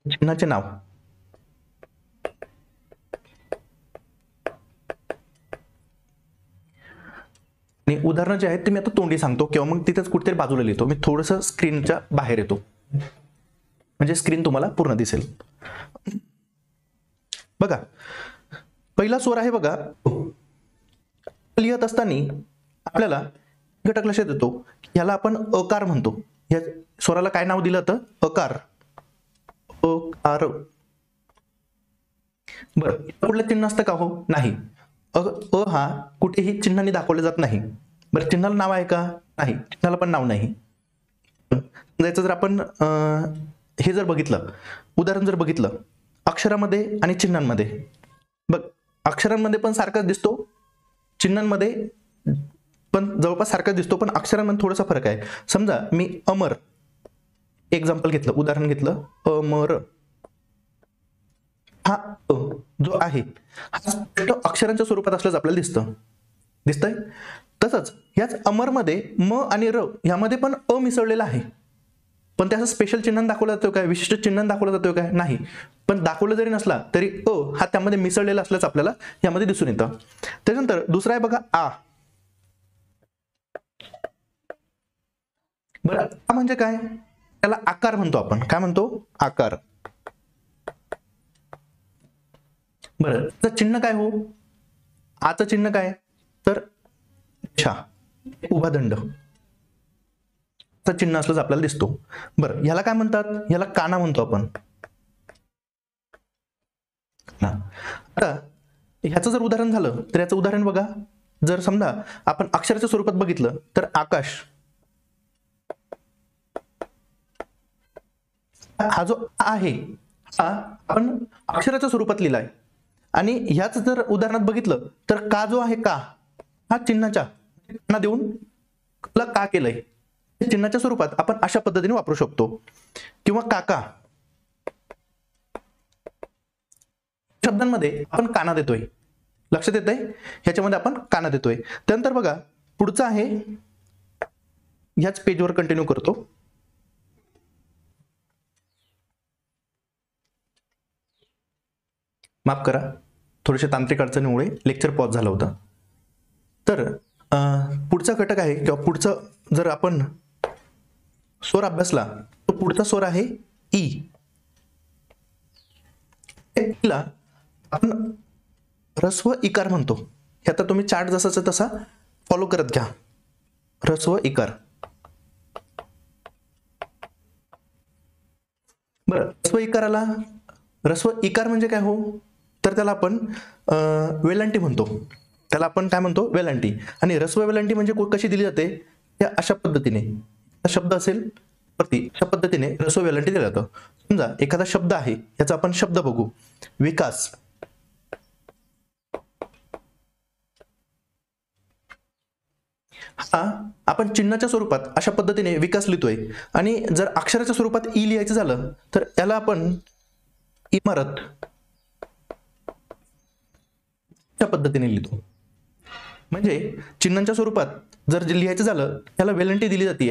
A: चिन्हाचे नाव. आणि उदाहरणं जे आहेत ते मी आता तोंडी सांगतो किंवा मग तिथेच कुठेतरी बाजूला लिहितो. मी थोडंसं स्क्रीनच्या बाहेर येतो म्हणजे स्क्रीन तुम्हाला पूर्ण दिसेल. बघा पहिला स्वर आहे बघा, लिहित असताना आपल्याला घटक लक्षात येतो, ह्याला आपण अकार म्हणतो. या स्वराला काय नाव दिलं तर अकार. अकार. बरं, कुठलं चिन्ह असतं का? हो, नाही. अ हा कुठेही चिन्हाने दाखवलं जात नाही. बरं, चिन्हाला नाव आहे का? नाही, चिन्हाला पण नाव नाही. जायचं जर आपण हे जर बघितलं, उदाहरण जर बघितलं अक्षरामध्ये आणि चिन्हांमध्ये, बघ अक्षरांमध्ये पण सारखाच दिसतो, चिन्हांमध्ये पण जवळपास सारखाच दिसतो, पण अक्षरांमध्ये थोडासा फरक आहे. समजा मी अमर एक्झाम्पल घेतलं, उदाहरण घेतलं, अमर. हा जो आहे हा अक्षरांच्या स्वरूपात असल्याच आपल्याला दिसतंय. तसंच याच अमरमध्ये म आणि र यामध्ये पण अ मिसळलेला आहे, पण त्याचं स्पेशल चिन्ह दाखवलं जातो काय, विशिष्ट चिन्ह दाखवलं जातो काय? नाही. पण दाखवलं जरी नसला तरी अ हा त्यामध्ये मिसळलेला असल्याच आपल्याला यामध्ये दिसून येतं. त्यानंतर दुसरा आहे बघा आ. बरं, आ म्हणजे काय? त्याला आकार म्हणतो आपण. काय म्हणतो? आकार. बरं, त्याचं चिन्ह काय हो? आचं चिन्ह काय तर छा, उभा दंड चिन्ह असलंच आपल्याला दिसतो. बरं, ह्याला काय म्हणतात? ह्याला काना म्हणतो आपण. आता ह्याचं जर उदाहरण झालं तर याचं उदाहरण बघा, जर समजा आपण अक्षराच्या स्वरूपात बघितलं तर आकाश. हा जो आहे हा आपण अक्षराच्या स्वरूपात लिहिलाय. आणि ह्याच जर उदाहरणात बघितलं तर का जो आहे का, हा चिन्हाच्या काना देऊन का केलंय, चिन्हाच्या स्वरूपात आपण अशा पद्धतीने वापरू शकतो. किंवा काका शब्दांमध्ये आपण काना देतोय, लक्षात येतंय, ह्याच्यामध्ये आपण काना देतोय. त्यानंतर बघा पुढचं आहे, ह्याच पेजवर कंटिन्यू करतो. माफ करा, थोडेसे तांत्रिक अडचणीमुळे लेक्चर पॉज झालं होतं. तर पुढचा घटक आहे किंवा पुढचं जर आपण स्वर अभ्यासला तो पुढचा स्वर आहे ई. ला आपण ऱ्हस्व इकार म्हणतो. हे आता तुम्ही चार्ट जसाचा तसा फॉलो करत घ्या. ऱ्हस्व इकार. बरं, ऱ्हस्व इकाराला, ऱ्हस्व इकार म्हणजे काय हो तर त्याला आपण वेलांटी म्हणतो. त्याला आपण काय म्हणतो? वेलांटी. आणि ऱ्हस्व वेलांटी म्हणजे कशी दिली जाते? त्या अशा पद्धतीने शब्द असेल वरती, अशा पद्धतीने ऱ्हस्व वेलांटी दिलं जातं. समजा एखादा शब्द आहे, याचा आपण शब्द बघू, विकास. हा आपण चिन्हाच्या स्वरूपात अशा पद्धतीने विकास लिहितोय. आणि जर अक्षराच्या स्वरूपात ई लिहायचं झालं तर याला आपण इमारत अशा पद्धतीने लिहितो. म्हणजे चिन्हांच्या स्वरूपात जर लिहायचं झालं त्याला वेलांटी दिली जाते.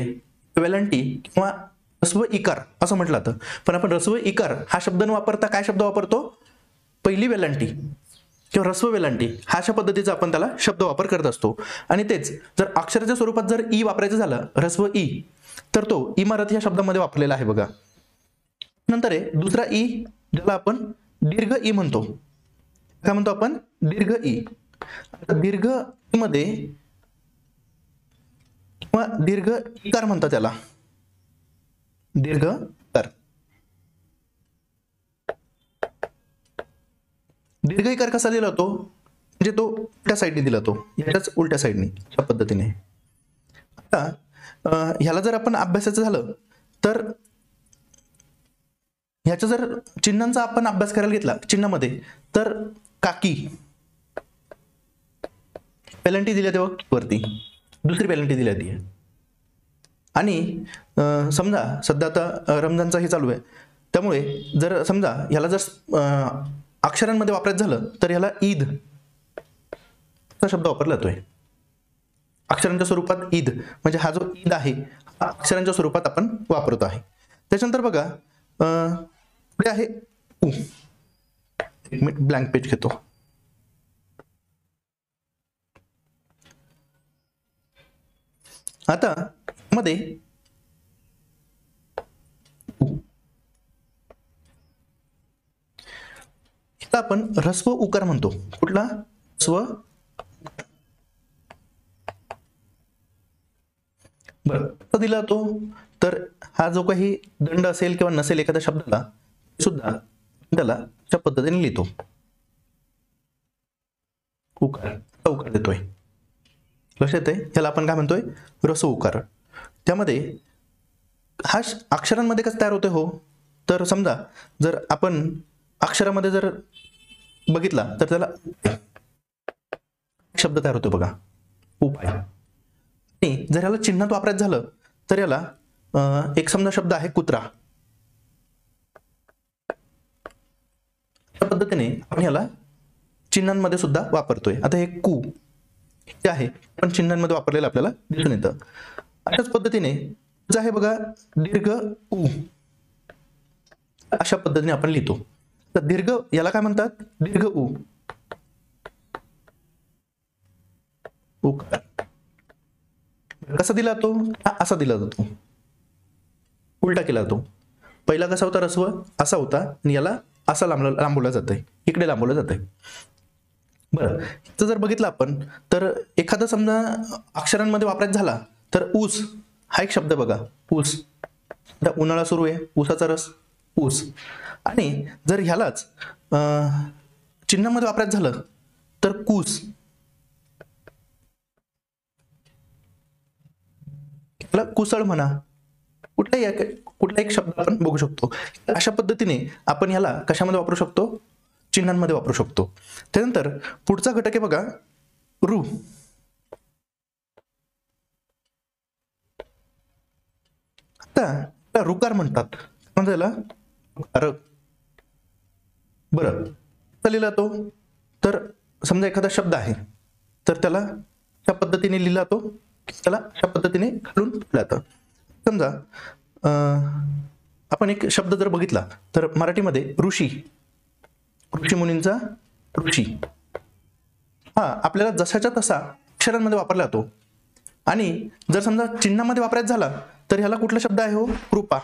A: वेलांटी किंवा ऱ्हस्व इकार असं म्हटलं जातं. पण आपण ऱ्हस्व इकार हा शब्द न वापरता काय शब्द वापरतो? पहिली वेलांटी किंवा ऱ्हस्व वेलांटी हा अशा पद्धतीचा आपण त्याला शब्द वापर करत असतो. आणि तेच जर अक्षराच्या स्वरूपात जर ई वापरायचं झालं, ऱ्हस्व ई, तर तो इमारत या शब्दामध्ये वापरलेला आहे बघा. नंतर आहे दुसरा ई, ज्याला आपण दीर्घ ई म्हणतो. काय म्हणतो आपण? दीर्घ ई. दीर्घ ई मध्ये किंवा दीर्घ इकार म्हणतात त्याला, दीर्घ इकार. दीर्घ इकार कसा दिला होतो, म्हणजे तो उलट्या साईडने दिला, तो याच्याच उलट्या साईडने, अशा पद्धतीने. आता ह्याला जर आपण अभ्यासाचं झालं तर ह्याच्या जर चिन्हांचा आपण अभ्यास करायला घेतला चिन्हामध्ये, तर काकी पेलंटी दिल्या तेव्हा वरती, दुसरी पेलंटी दिली आहे. आणि समजा सध्या आता रमजानचा हे चालू आहे, त्यामुळे जर समजा ह्याला जर अक्षरांमध्ये वापरायचं झालं तर ह्याला ईद हा शब्द वापरला जातोय. अक्षरांच्या स्वरूपात ईद, म्हणजे हा जो ईद आहे हा अक्षरांच्या स्वरूपात आपण वापरतो आहे. त्याच्यानंतर बघा पुढे आहे उ. एक मिनिट ब्लँक पेज घेतो. आता मध्ये आपण ऱ्हस्व उकार म्हणतो. कुठला स्व? बरं दिला तो, तर हा जो काही दंड असेल किंवा नसेल एखाद्या शब्दाला सुद्धा त्याला अशा पद्धतीने लिहितो. उकार उकार देतोय. लक्षात आहे, त्याला आपण काय म्हणतोय, ऱ्हस्व उकार. त्यामध्ये हा अक्षरांमध्ये कसं तयार होतोय हो, तर समजा जर आपण अक्षरामध्ये जर बघितला तर त्याला शब्द तयार होतो बघा, उपाय. आणि जर याला चिन्हात वापरायचं झालं तर याला एक समजा शब्द आहे कुत्रा, त्या पद्धतीने आपण याला चिन्हांमध्ये सुद्धा वापरतोय. आता हे कू हे आहे पण चिन्हांमध्ये वापरलेलं आपल्याला दिसून येतं. अशाच पद्धतीने जे आहे बघा दीर्घ उ, अशा पद्धतीने आपण लिहितो. तर दीर्घ याला काय म्हणतात, दीर्घ उ. उकार कसा दिला तो, असा दिला जातो, उलटा केला जातो. पहिला कसा होता, ऱ्हस्व असा होता आणि याला असा लांबवला जातंय, इकडे लांबवलं जातंय. बरं, इथं जर बघितलं आपण तर एखादा समजा अक्षरांमध्ये वापरायचा झाला तर ऊस हा एक शब्द बघा, ऊस. आता उन्हाळा सुरू आहे, ऊसाचा रस, ऊस. आणि जर ह्यालाच चिन्हामध्ये वापरायचं झालं तर कूस, त्याला कुसळ म्हणा, कुठला एक शब्द आपण बघू शकतो. अशा पद्धतीने आपण ह्याला कशामध्ये वापरू शकतो, चिन्हांमध्ये वापरू शकतो. त्यानंतर पुढचा घटक आहे बघा रू. आता रुकार म्हणतात, म्हणजे त्याला बरं लिहिला तो, तर समजा एखादा शब्द आहे तर त्याला त्या पद्धतीने लिहिला तो, त्याला अशा पद्धतीने घालून जातं. समजा आपण एक शब्द जर बघितला तर मराठीमध्ये ऋषी, ऋषी मुनींचा ऋषी, हा आपल्याला जसाच्या तसा अक्षरांमध्ये वापरला जातो. आणि जर समजा चिन्हामध्ये वापरायचा झाला तर ह्याला कुठला शब्द आहे हो, कृपा.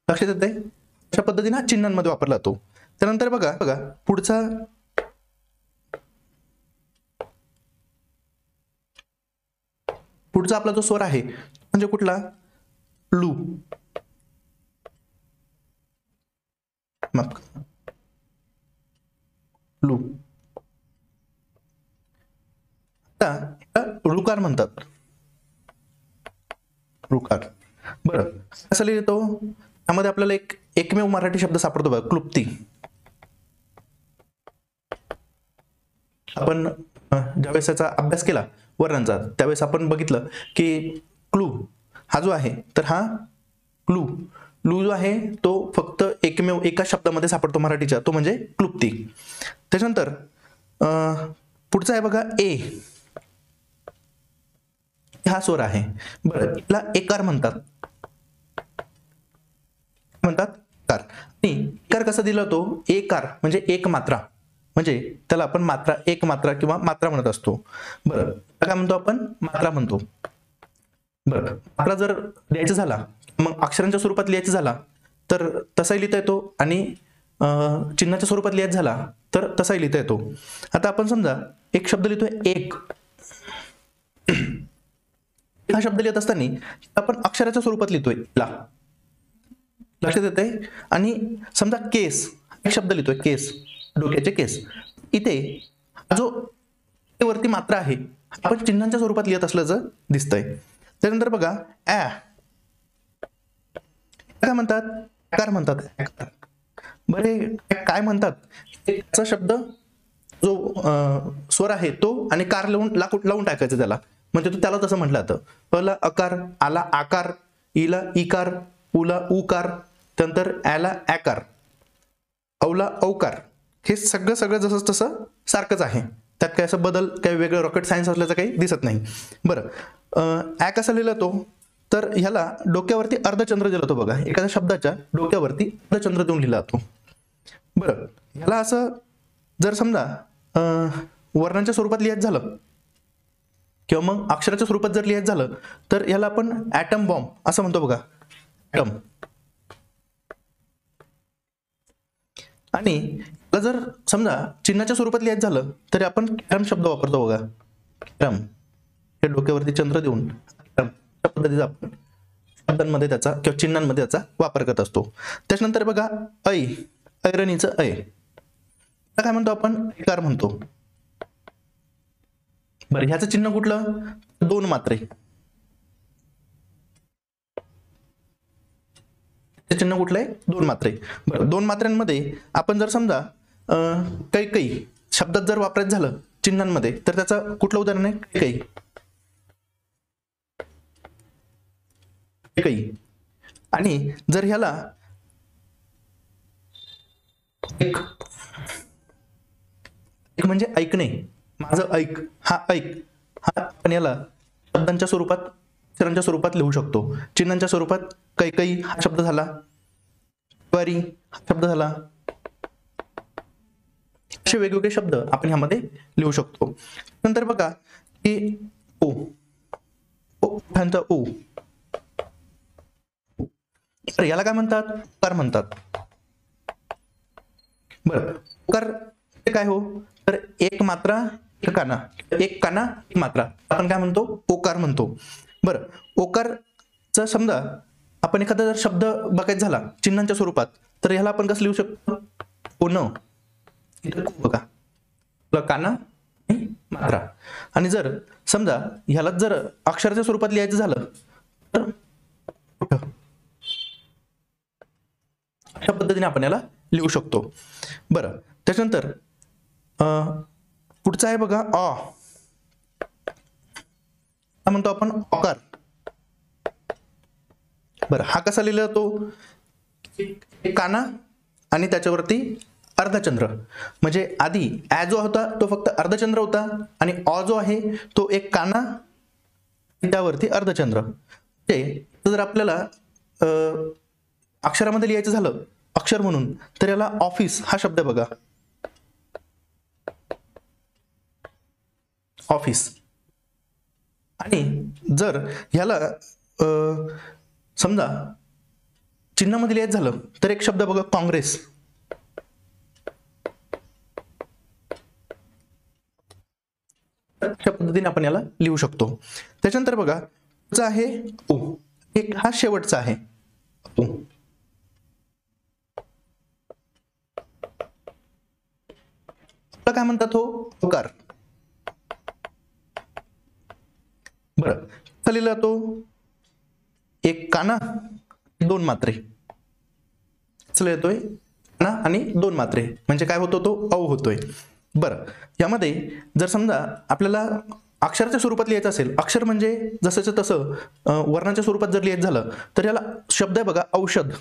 A: लक्षात येते, अशा पद्धतीने हा चिन्हांमध्ये वापरला जातो. त्यानंतर बघा पुढचा आपला जो स्वर आहे म्हणजे कुठला, लू. लू. आता ऋकार म्हणतात, ऋकार. बरं कसं लिहितो, त्यामध्ये आपल्याला एकमेव मराठी शब्द सापडतो बघा, क्लुप्ती. आपण ज्यावेळेस याचा अभ्यास केला वर्णांचा, त्यावेळेस आपण बघितलं की क्लू हा जो आहे तर हा क्लू जो आहे तो फक्त एकमेव एका शब्दामध्ये सापडतो मराठीच्या, तो म्हणजे क्लुप्ती. त्याच्यानंतर पुढचा आहे बघा ए, हा स्वर आहे. बरं, याला एकार म्हणतात, कार. आणि एकार कसा दिला तो, एकार म्हणजे एक मात्रा, म्हणजे त्याला आपण मात्रा, एक मात्रा किंवा मात्रा म्हणत असतो. बरं, काय म्हणतो आपण, मात्रा म्हणतो. बरं, मात्रा जर लिहायचा झाला, मग अक्षरांच्या स्वरूपात लिहायचा झाला तर तसाही लिहिता येतो, आणि चिन्हाच्या स्वरूपात लिहायचा झाला तर तसाही लिहिता येतो. आता आपण समजा एक शब्द लिहितोय एक, हा शब्द लिहित असताना आपण अक्षराच्या स्वरूपात लिहितोय ला. लक्षात येते. आणि समजा केस, एक शब्द लिहितोय केस, डोक्याचे केस. इथे जो वरती मात्रा आहे आपण चिन्हांच्या स्वरूपात लिहित असल्याचं दिसतंय. त्यानंतर बघा ॲ काय म्हणतात, आकार म्हणतात. बरे काय म्हणतात, त्याचा शब्द जो स्वर आहे तो आणि कार लावून टाकायचं त्याला, म्हणजे तो त्याला तसं म्हटलं जातं. पहिला अकार, आला आकार, इला इकार, उला उकार, त्यानंतर ॲला ॲकार, औला औकार. हे सगळं जसं तसं सारखंच आहे. त्यात काय असं बदल, काही वेगळं रॉकेट सायन्स असल्याचं काही दिसत नाही. बरं ॲ कसा लिहिला तो, तर ह्याला डोक्यावरती अर्धचंद्र दिला तो बघा. एखाद्या शब्दाच्या डोक्यावरती अर्धचंद्र देऊन लिहिला जातो. बरं ह्याला असं जर समजा वर्णांच्या स्वरूपात लिहायचं झालं किंवा मग अक्षराच्या स्वरूपात जर लिहायचं झालं तर ह्याला आपण ॲटम बॉम्ब असं म्हणतो बघा, ॲटम. आणि जर समजा चिन्हाच्या स्वरूपात लिहायचं झालं तर आपण कॅरम शब्द वापरतो बघा, कॅरम. हे डोक्यावरती चंद्र देऊन त्या पद्धतीचा आपण शब्दांमध्ये त्याचा किंवा चिन्हांमध्ये त्याचा वापर करत असतो. त्याच्यानंतर बघा ऐ, ऐरणीचं ऐ काय म्हणतो आपण, ऐकार म्हणतो. बरं ह्याचं चिन्ह कुठलं, 2 मात्रे. चिन्ह कुठलं आहे, 2 मात्रे. बरं 2 मात्र्यांमध्ये आपण जर समजा काही शब्दात जर वापरायचं झालं चिन्हांमध्ये तर त्याचं कुठलं उदाहरण आहे, काही. आणि जर ह्याला एक म्हणजे ऐकणे, माझं ऐक, हा आपण याला शब्दांच्या स्वरूपात, अक्षरांच्या स्वरूपात लिहू शकतो. चिन्हांच्या स्वरूपात काही हा शब्द झाला, वारी हा शब्द झाला. असे वेगवेगळे शब्द आपण ह्यामध्ये लिहू शकतो. नंतर बघा की ओ, ओ तर याला काय म्हणतात, उकार म्हणतात. बरं उकार काय हो, तर एक मात्रा एक काना, एक काना एक मात्रा, आपण काय म्हणतो, ओकार म्हणतो. बरं ओकारचा समजा आपण एखादा जर शब्द बघायचा झाला चिन्हांच्या स्वरूपात तर ह्याला आपण कसं लिहू शकतो, ओन बघा, काना आणि मात्रा. आणि जर समजा ह्याला जर अक्षराच्या स्वरूपात लिहायचं झालं तर अशा पद्धतीने आपण याला लिहू शकतो. बरं त्याच्यानंतर पुढचा आहे बघा म्हणतो आपण ऑकार. बरं हा कसा लिहिला जातो, काना आणि त्याच्यावरती अर्धचंद्र. म्हणजे आधी ॲ जो होता तो फक्त अर्धचंद्र होता आणि ऑ जो आहे तो एक काना त्यावरती अर्धचंद्र. ते जर आपल्याला अक्षरामध्ये लिहायचं झालं अक्षर म्हणून तर याला ऑफिस हा शब्द बघा, ऑफिस. आणि जर ह्याला समजा चिन्हामध्ये लिहायचं झालं तर एक शब्द बघा, काँग्रेस. अशा पद्धतीने आपण याला लिहू शकतो. त्याच्यानंतर बघा पुढचा आहे ओ, एक हा शेवटचा आहे ओ. काय म्हणतात हो, ओकार. बरं लिहिला तो एक काना 2 मात्रे, येतोय काना आणि 2 मात्रे म्हणजे काय होतो, तो औ होतोय. बरं यामध्ये जर समजा आपल्याला अक्षराच्या स्वरूपात लिहायचं असेल, अक्षर म्हणजे जसंच्या तसं वर्णाच्या स्वरूपात जर लिहायचं झालं तर याला शब्द आहे बघा, औषध.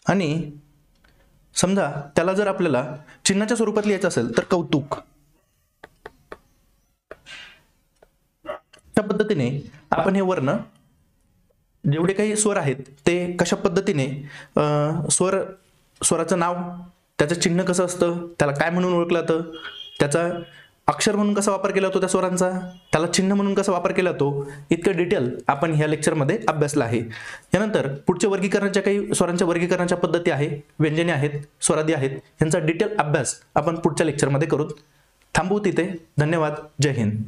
A: आणि समजा त्याला जर आपल्याला चिन्हाच्या स्वरूपात लिहायचं असेल तर कौतुक. अशा पद्धतीने आपण हे वर्ण जेवढे काही स्वर आहेत ते कशा पद्धतीने स्वराचं नाव, त्याचं चिन्ह कसं असतं, त्याला काय म्हणून ओळखलं जातं, त्याचा अक्षर म्हणून कसा वापर केला जातो त्या स्वरांचा, त्याला चिन्ह म्हणून कसा वापर केला जातो, इतकं डिटेल आपण ह्या लेक्चरमध्ये अभ्यासलं आहे. यानंतर पुढच्या वर्गीकरणाच्या काही स्वरांच्या वर्गीकरणाच्या पद्धती आहे, व्यंजने आहेत, स्वरादी आहेत, यांचा डिटेल अभ्यास आपण पुढच्या लेक्चरमध्ये करू. थांबू तिथे. धन्यवाद. जय हिंद.